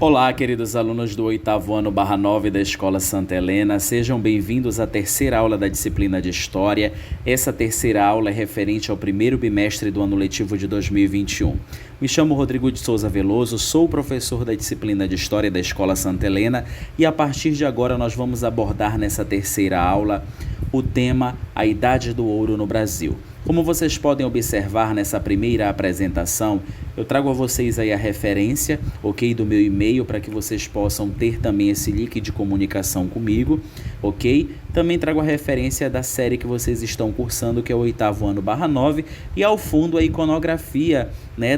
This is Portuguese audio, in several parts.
Olá, queridos alunos do 8º ano /9 da Escola Santa Helena, sejam bem-vindos à terceira aula da disciplina de História. Essa terceira aula é referente ao primeiro bimestre do ano letivo de 2021. Me chamo Rodrigo de Souza Veloso, sou professor da disciplina de História da Escola Santa Helena e a partir de agora nós vamos abordar nessa terceira aula o tema A Idade do Ouro no Brasil. Como vocês podem observar nessa primeira apresentação, eu trago a vocês aí a referência, ok, do meu e-mail para que vocês possam ter também esse link de comunicação comigo, ok? Também trago a referência da série que vocês estão cursando, que é o 8º ano /9, e ao fundo a iconografia,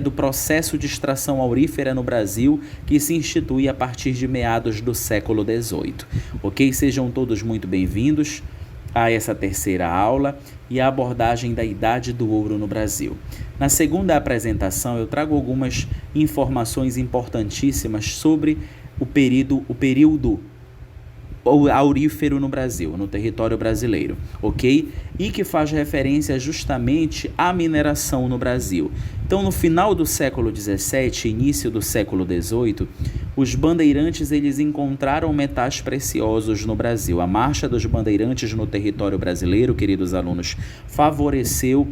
do processo de extração aurífera no Brasil, que se institui a partir de meados do século XVIII, ok? Sejam todos muito bem-vindos a essa terceira aula e a abordagem da Idade do Ouro no Brasil. Na segunda apresentação, eu trago algumas informações importantíssimas sobre o período aurífero no Brasil, no território brasileiro, ok? E que faz referência justamente à mineração no Brasil. Então, no final do século XVII, início do século XVIII, os bandeirantes eles encontraram metais preciosos no Brasil. A marcha dos bandeirantes no território brasileiro, queridos alunos, favoreceu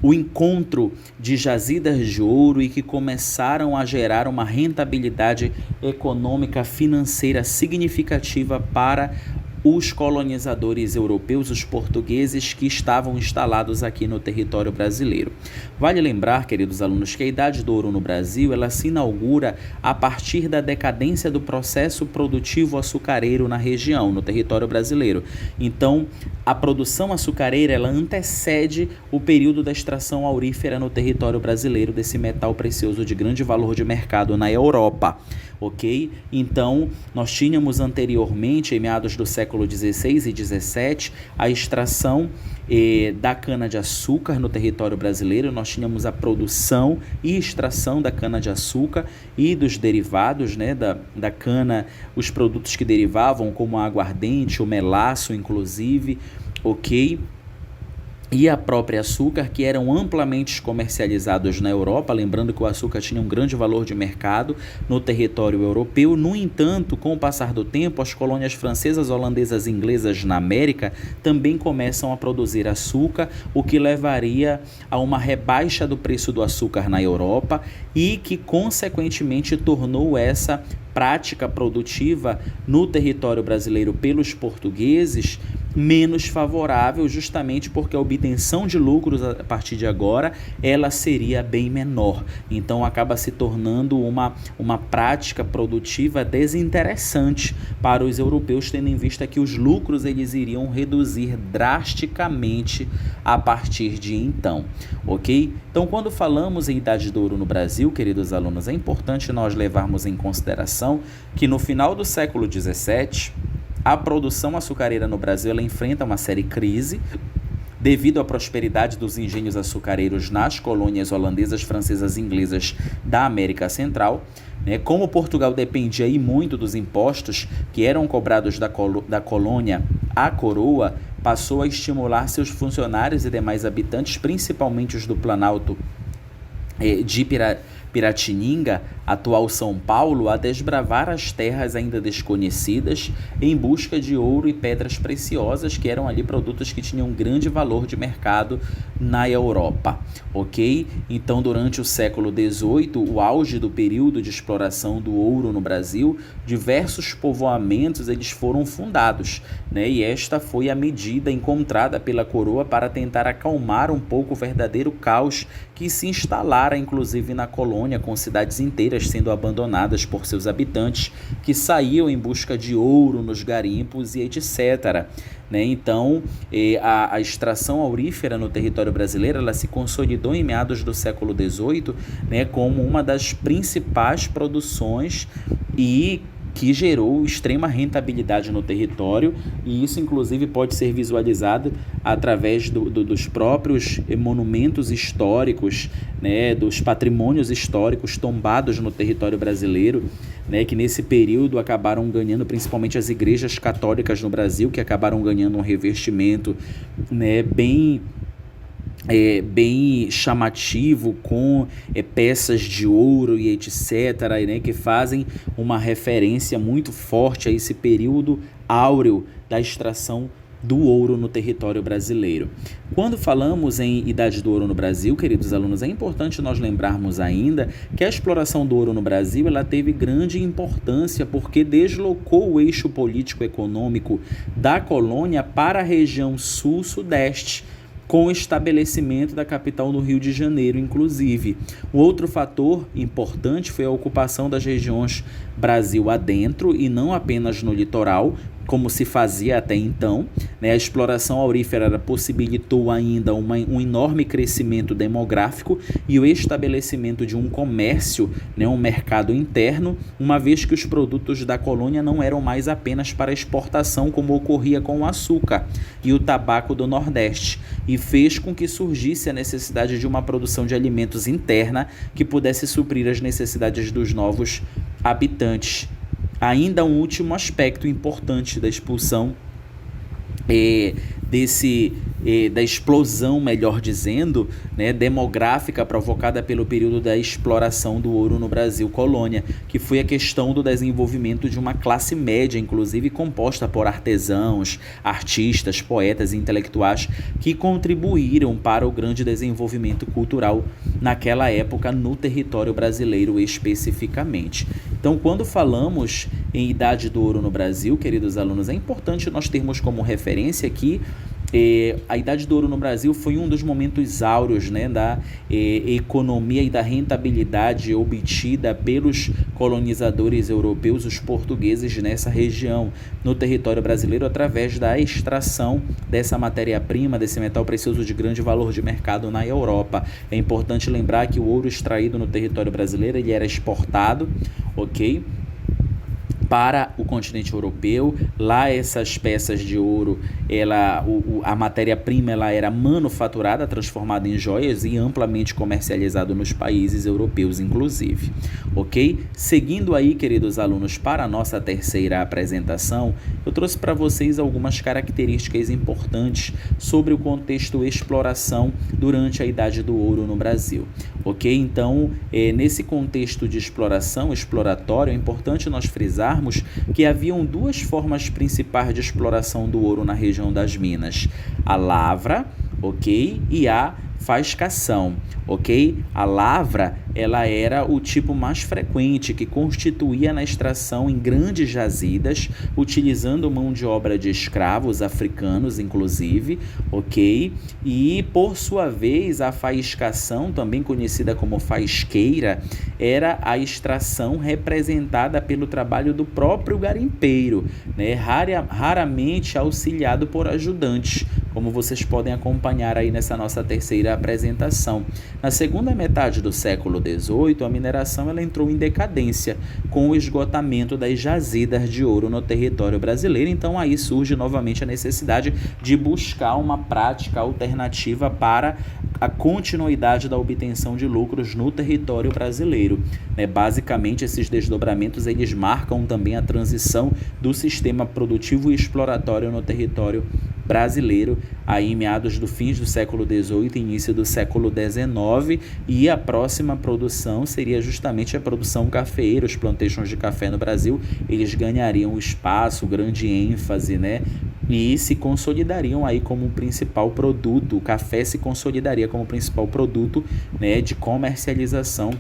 o encontro de jazidas de ouro e que começaram a gerar uma rentabilidade econômica financeira significativa para os colonizadores europeus, os portugueses que estavam instalados aqui no território brasileiro. Vale lembrar, queridos alunos, que a Idade do Ouro no Brasil, ela se inaugura a partir da decadência do processo produtivo açucareiro na região, no território brasileiro. Então, a produção açucareira, ela antecede o período da extração aurífera no território brasileiro desse metal precioso de grande valor de mercado na Europa. Ok? Então, nós tínhamos anteriormente, em meados do século XVI e XVII, a extração da cana-de-açúcar no território brasileiro. Nós tínhamos a produção e extração da cana-de-açúcar e dos derivados da cana, os produtos que derivavam, como a aguardente, o melaço, inclusive, ok? E a própria açúcar, que eram amplamente comercializados na Europa, lembrando que o açúcar tinha um grande valor de mercado no território europeu. No entanto, com o passar do tempo, as colônias francesas, holandesas e inglesas na América também começam a produzir açúcar, o que levaria a uma rebaixa do preço do açúcar na Europa e que, consequentemente, tornou essa prática produtiva no território brasileiro pelos portugueses menos favorável, justamente porque a obtenção de lucros a partir de agora, ela seria bem menor. Então acaba se tornando uma prática produtiva desinteressante para os europeus, tendo em vista que os lucros eles iriam reduzir drasticamente a partir de então, ok? Então, quando falamos em Idade do Ouro no Brasil, queridos alunos, é importante nós levarmos em consideração que no final do século XVII, a produção açucareira no Brasil ela enfrenta uma séria crise devido à prosperidade dos engenhos açucareiros nas colônias holandesas, francesas e inglesas da América Central. Como Portugal dependia aí muito dos impostos que eram cobrados da colônia, a coroa passou a estimular seus funcionários e demais habitantes, principalmente os do Planalto de Piratininga, atual São Paulo, a desbravar as terras ainda desconhecidas em busca de ouro e pedras preciosas, que eram ali produtos que tinham grande valor de mercado na Europa, ok? Então, durante o século XVIII, o auge do período de exploração do ouro no Brasil, diversos povoamentos eles foram fundados, e esta foi a medida encontrada pela coroa para tentar acalmar um pouco o verdadeiro caos que se instalara, inclusive, na colônia, com cidades inteiras sendo abandonadas por seus habitantes que saíam em busca de ouro nos garimpos e etc. Então, a extração aurífera no território brasileiro ela se consolidou em meados do século XVIII como uma das principais produções e que gerou extrema rentabilidade no território, e isso inclusive pode ser visualizado através dos próprios monumentos históricos, dos patrimônios históricos tombados no território brasileiro, que nesse período acabaram ganhando, principalmente as igrejas católicas no Brasil, que acabaram ganhando um revestimento bem bem chamativo, com peças de ouro e etc., né, que fazem uma referência muito forte a esse período áureo da extração do ouro no território brasileiro. Quando falamos em Idade do Ouro no Brasil, queridos alunos, é importante nós lembrarmos ainda que a exploração do ouro no Brasil ela teve grande importância porque deslocou o eixo político-econômico da colônia para a região sul-sudeste, com o estabelecimento da capital no Rio de Janeiro, inclusive. Um outro fator importante foi a ocupação das regiões Brasil adentro e não apenas no litoral, como se fazia até então, né? A exploração aurífera possibilitou ainda um enorme crescimento demográfico e o estabelecimento de um comércio, né? Um mercado interno, uma vez que os produtos da colônia não eram mais apenas para exportação, como ocorria com o açúcar e o tabaco do Nordeste, e fez com que surgisse a necessidade de uma produção de alimentos interna que pudesse suprir as necessidades dos novos habitantes. Ainda um último aspecto importante da expulsão da explosão, melhor dizendo, né, demográfica provocada pelo período da exploração do ouro no Brasil colônia, que foi a questão do desenvolvimento de uma classe média, inclusive composta por artesãos, artistas, poetas e intelectuais que contribuíram para o grande desenvolvimento cultural naquela época no território brasileiro especificamente. Então, quando falamos em Idade do Ouro no Brasil, queridos alunos, é importante nós termos como referência aqui a Idade do Ouro no Brasil foi um dos momentos áureos, né, da economia e da rentabilidade obtida pelos colonizadores europeus, os portugueses, nessa região, no território brasileiro, através da extração dessa matéria-prima, desse metal precioso de grande valor de mercado na Europa. É importante lembrar que o ouro extraído no território brasileiro ele era exportado, ok? Para o continente europeu. Lá essas peças de ouro, a matéria-prima ela era manufaturada, transformada em joias e amplamente comercializado nos países europeus, inclusive. Ok? Seguindo aí, queridos alunos, para a nossa terceira apresentação, eu trouxe para vocês algumas características importantes sobre o contexto exploração durante a Idade do Ouro no Brasil. Ok? Então, nesse contexto de exploração, exploratório, é importante nós frisarmos que haviam duas formas principais de exploração do ouro na região das Minas: a lavra, ok? E a faiscação, ok? A lavra, ela era o tipo mais frequente, que constituía na extração em grandes jazidas, utilizando mão de obra de escravos africanos, inclusive, ok? E, por sua vez, a faiscação, também conhecida como faisqueira, era a extração representada pelo trabalho do próprio garimpeiro, né? Raramente auxiliado por ajudantes, como vocês podem acompanhar aí nessa nossa terceira apresentação. Na segunda metade do século XVIII, a mineração ela entrou em decadência com o esgotamento das jazidas de ouro no território brasileiro. Então aí surge novamente a necessidade de buscar uma prática alternativa para a continuidade da obtenção de lucros no território brasileiro. Basicamente, esses desdobramentos eles marcam também a transição do sistema produtivo e exploratório no território brasileiro, aí em meados do fim do século XVIII e início do século XIX, e a próxima produção seria justamente a produção cafeeira. Os plantations de café no Brasil, eles ganhariam espaço, grande ênfase, né? E se consolidariam aí como o principal produto, o café se consolidaria como o principal produto, né, de comercialização,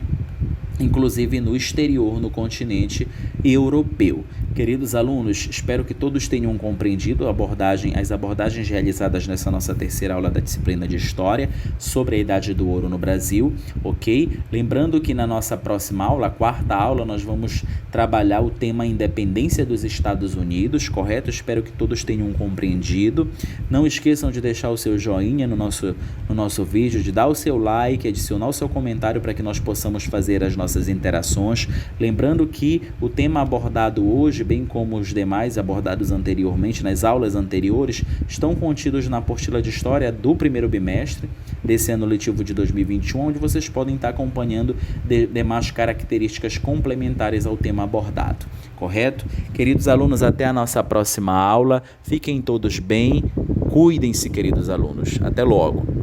inclusive no exterior, no continente europeu. Queridos alunos, espero que todos tenham compreendido as abordagens realizadas nessa nossa terceira aula da disciplina de História sobre a Idade do Ouro no Brasil, ok? Lembrando que na nossa próxima aula, a quarta aula, nós vamos trabalhar o tema Independência dos Estados Unidos, correto? Espero que todos tenham compreendido. Não esqueçam de deixar o seu joinha no nosso vídeo, de dar o seu like, adicionar o seu comentário para que nós possamos fazer as nossas interações. Lembrando que o tema abordado hoje, bem como os demais abordados anteriormente, nas aulas anteriores, estão contidos na apostila de História do primeiro bimestre desse ano letivo de 2021, onde vocês podem estar acompanhando demais características complementares ao tema abordado, correto? Queridos alunos, até a nossa próxima aula. Fiquem todos bem, cuidem-se, queridos alunos. Até logo.